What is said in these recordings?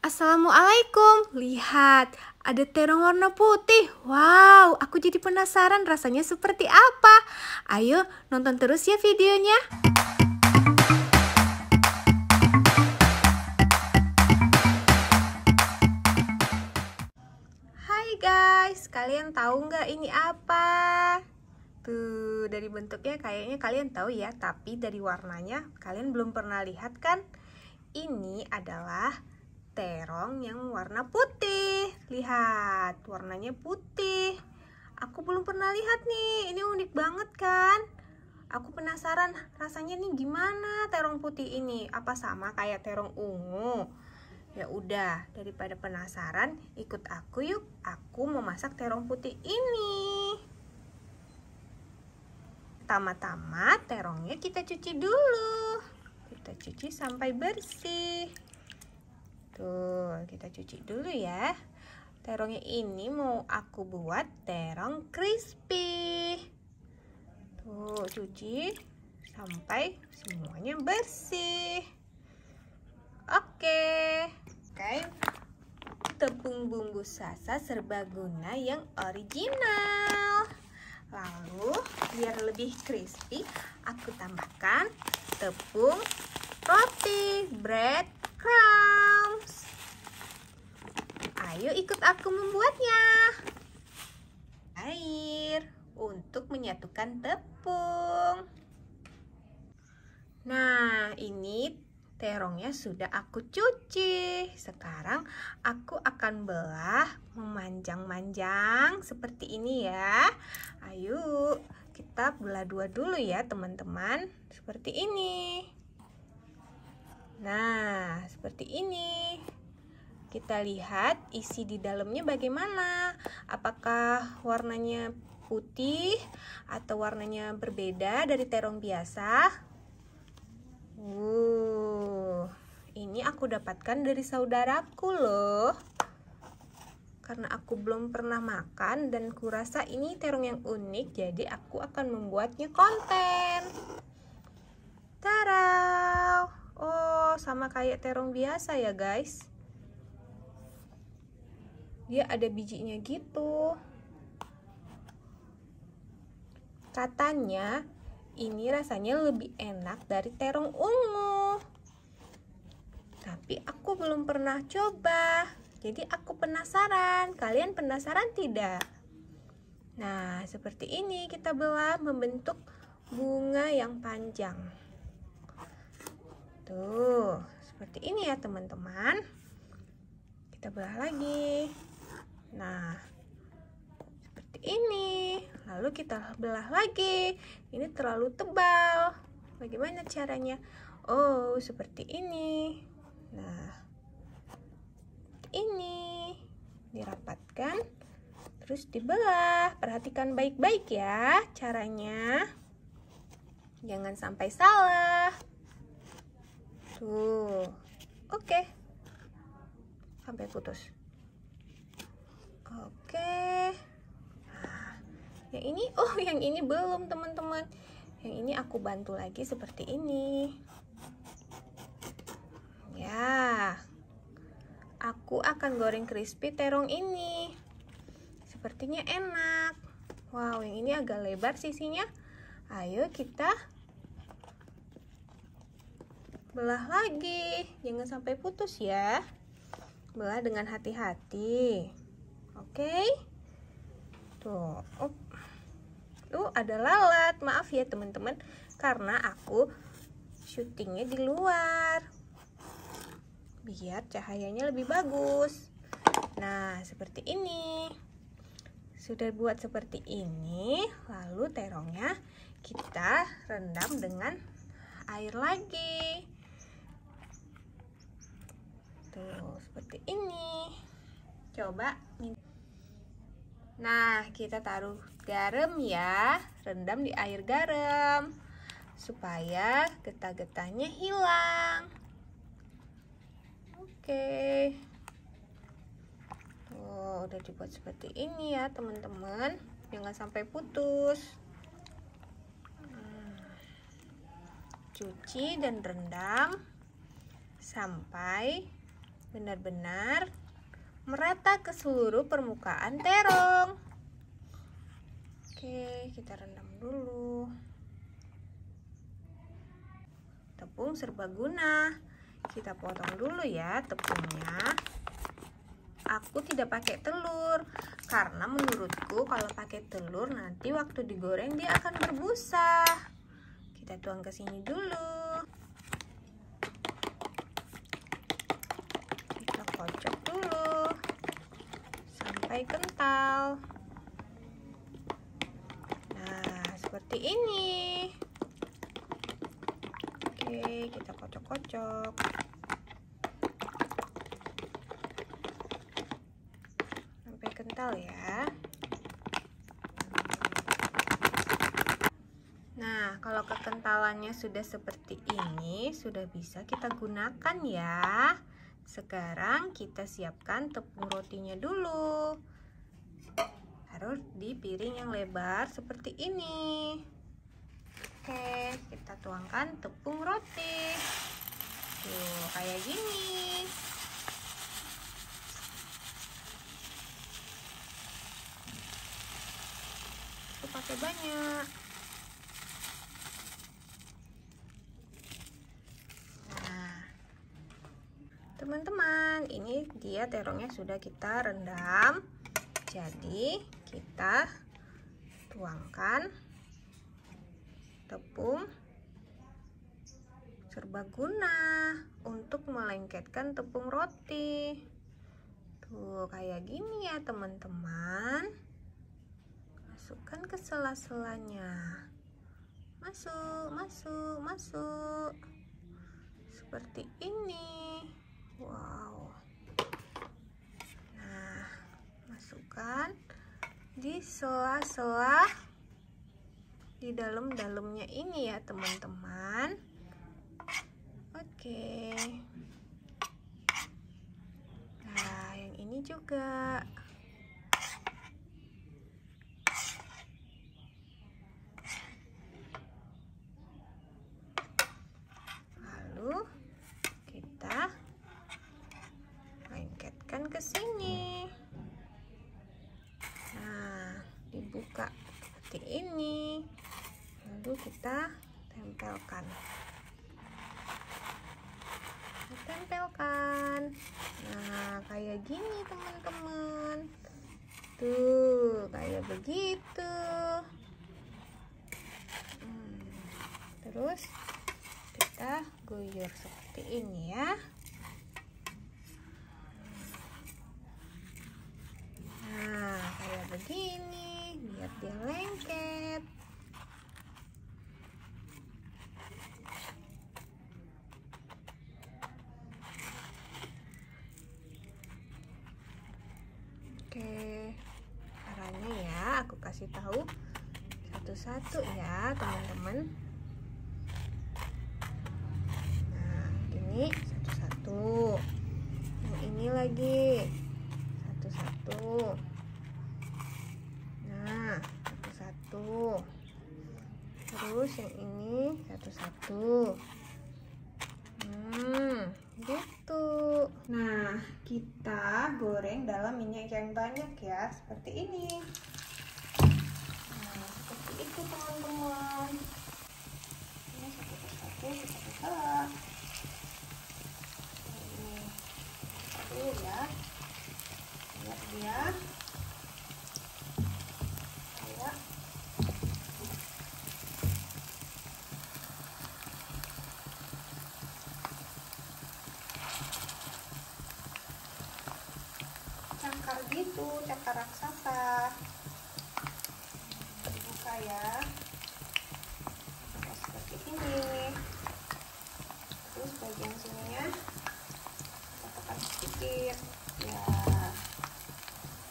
Assalamualaikum. Lihat, ada terong warna putih. Wow, aku jadi penasaran rasanya seperti apa. Ayo nonton terus ya videonya. Hai guys, kalian tahu nggak ini apa? Tuh, dari bentuknya kayaknya kalian tahu ya, tapi dari warnanya kalian belum pernah lihat kan? Ini adalah terong yang warna putih. Lihat, warnanya putih. Aku belum pernah lihat nih. Ini unik banget kan? Aku penasaran rasanya nih gimana terong putih ini. Apa sama kayak terong ungu? Ya udah, daripada penasaran, ikut aku yuk. Aku mau masak terong putih ini. Pertama-tama terongnya kita cuci dulu. Kita cuci sampai bersih. Tuh, kita cuci dulu ya. Terongnya ini mau aku buat terong crispy. Tuh, cuci sampai semuanya bersih. Oke. Tepung bumbu sasa serbaguna yang original. Lalu, biar lebih crispy, aku tambahkan tepung roti, bread crumbs. Ayo ikut aku membuatnya. Air untuk menyatukan tepung. Nah, ini terongnya sudah aku cuci. Sekarang aku akan belah memanjang-manjang seperti ini ya. Ayo, kita belah dua dulu ya teman-teman. Seperti ini. Nah, seperti ini. Kita lihat isi di dalamnya bagaimana. Apakah warnanya putih atau warnanya berbeda dari terong biasa? Ini aku dapatkan dari saudaraku loh. Karena aku belum pernah makan dan kurasa ini terong yang unik, jadi aku akan membuatnya konten. Tada! Oh, sama kayak terong biasa ya guys. Dia ada bijinya gitu. Katanya ini rasanya lebih enak dari terong ungu. Tapi aku belum pernah coba. Jadi aku penasaran. Kalian penasaran tidak? Nah, seperti ini kita belah membentuk bunga yang panjang. Tuh, seperti ini ya teman-teman. Kita belah lagi. Nah, seperti ini. Lalu kita belah lagi. Ini terlalu tebal. Bagaimana caranya? Oh, seperti ini. Nah, ini dirapatkan, terus dibelah. Perhatikan baik-baik ya caranya. Jangan sampai salah. Tuh, oke. Sampai putus. Oke. Nah, yang ini, yang ini belum teman-teman. Yang ini aku bantu lagi seperti ini. Ya, aku akan goreng crispy terong ini. Sepertinya enak. Wow, yang ini agak lebar sisinya. Ayo kita belah lagi. Jangan sampai putus ya. Belah dengan hati-hati. Oke. Tuh, ada lalat. Maaf ya teman-teman, karena aku syutingnya di luar. Biar cahayanya lebih bagus. Nah, seperti ini. Sudah buat seperti ini, lalu terongnya kita rendam dengan air lagi. Tuh, seperti ini. Coba. Nah, kita taruh garam ya. Rendam di air garam supaya getah-getahnya hilang. Oke. Tuh, udah dibuat seperti ini ya, teman-teman. Jangan sampai putus. Cuci dan rendam sampai benar-benar merata ke seluruh permukaan terong. Oke, kita rendam dulu. Tepung serbaguna, kita potong dulu ya tepungnya. Aku tidak pakai telur karena menurutku kalau pakai telur nanti waktu digoreng dia akan berbusa. Kita tuang ke sini dulu. Kita kocok dulu sampai kental. Nah, seperti ini. Oke, kita kocok-kocok. Sampai kental ya. Nah, kalau kekentalannya sudah seperti ini, sudah bisa kita gunakan ya. Sekarang kita siapkan tepung rotinya dulu. Harus di piring yang lebar seperti ini. Oke, kita tuangkan tepung roti. Tuh, kayak gini. Aku pakai banyak. Nah, teman-teman, ini dia terongnya sudah kita rendam. Jadi, kita tuangkan tepung serbaguna untuk melengketkan tepung roti. Tuh, kayak gini ya teman-teman. Masukkan ke sela-selanya. Masuk, masuk, masuk. Seperti ini. Wow. Nah, masukkan di sela-sela di dalam-dalamnya ini ya teman-teman. Oke. Nah, yang ini juga. Lalu kita lengketkan ke sini. Nah, dibuka seperti ini. Lalu kita tempelkan. Nah, kayak gini teman-teman. Tuh, kayak begitu. Terus kita guyur seperti ini ya. Nah, kayak begini biar dia lengket. Oke, caranya ya aku kasih tahu satu-satu ya teman-teman. Nah, ini satu-satu. Yang ini lagi satu-satu. Nah, satu-satu. Terus yang ini satu-satu. Gitu. Nah, kita goreng dalam minyak yang banyak ya, seperti ini. Nah, seperti itu teman-teman. Ini satu persatu kita buka. Ini satu ya. Lihat dia. Kayak cakar gitu, cakar raksasa. Dibuka ya. Nah, seperti ini. Terus bagian sininya kita tekan sedikit ya.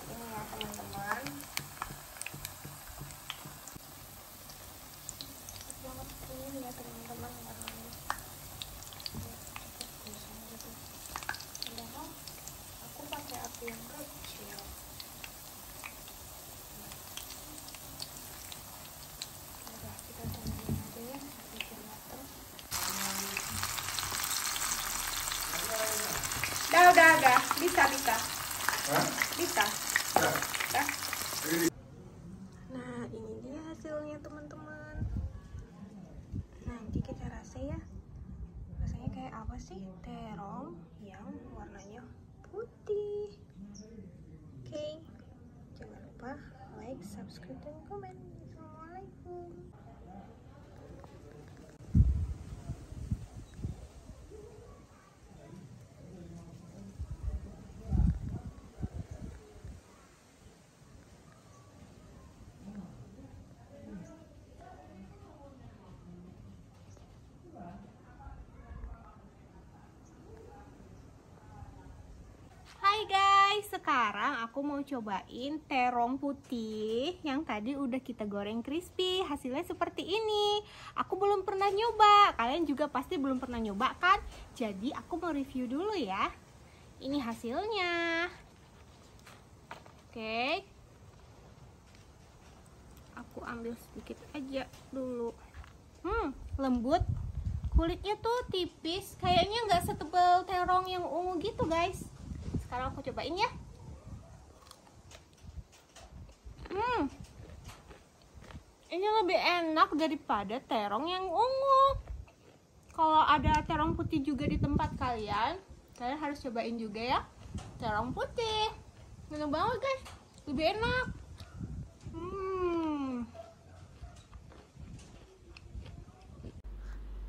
Ini ya teman-teman. Banget ini ya teman-teman warnanya. Padahal aku pakai api yang kecil. Udah, kita tungguin aja ya biar matang. Udah Bisa. Hah? Bisa. Ya. Bisa. Nah, ini dia hasilnya teman-teman. Nanti kita rasa ya. Rasanya kayak apa sih? Terong yang warnanya putih. Oke. Jangan lupa like, subscribe, dan komen. Assalamualaikum. Hai guys, sekarang aku mau cobain terong putih yang tadi udah kita goreng crispy. Hasilnya seperti ini. Aku belum pernah nyoba, kalian juga pasti belum pernah nyoba kan? Jadi aku mau review dulu ya. Ini hasilnya. Oke. Aku ambil sedikit aja dulu. Lembut. Kulitnya tuh tipis, kayaknya nggak setebal terong yang ungu gitu guys. Sekarang aku cobain ya. Ini lebih enak daripada terong yang ungu. Kalau ada terong putih juga di tempat kalian harus cobain juga ya. Terong putih. Enak banget guys. Lebih enak.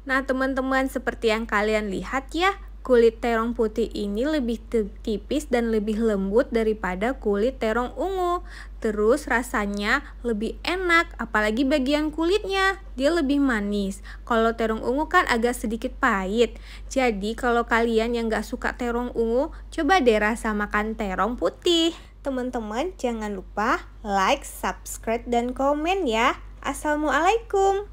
Nah teman-teman, seperti yang kalian lihat ya, kulit terong putih ini lebih tipis dan lebih lembut daripada kulit terong ungu. Terus rasanya lebih enak, apalagi bagian kulitnya, dia lebih manis. Kalau terong ungu kan agak sedikit pahit. Jadi kalau kalian yang gak suka terong ungu, coba deh rasa makan terong putih. Teman-teman jangan lupa like, subscribe, dan komen ya. Assalamualaikum.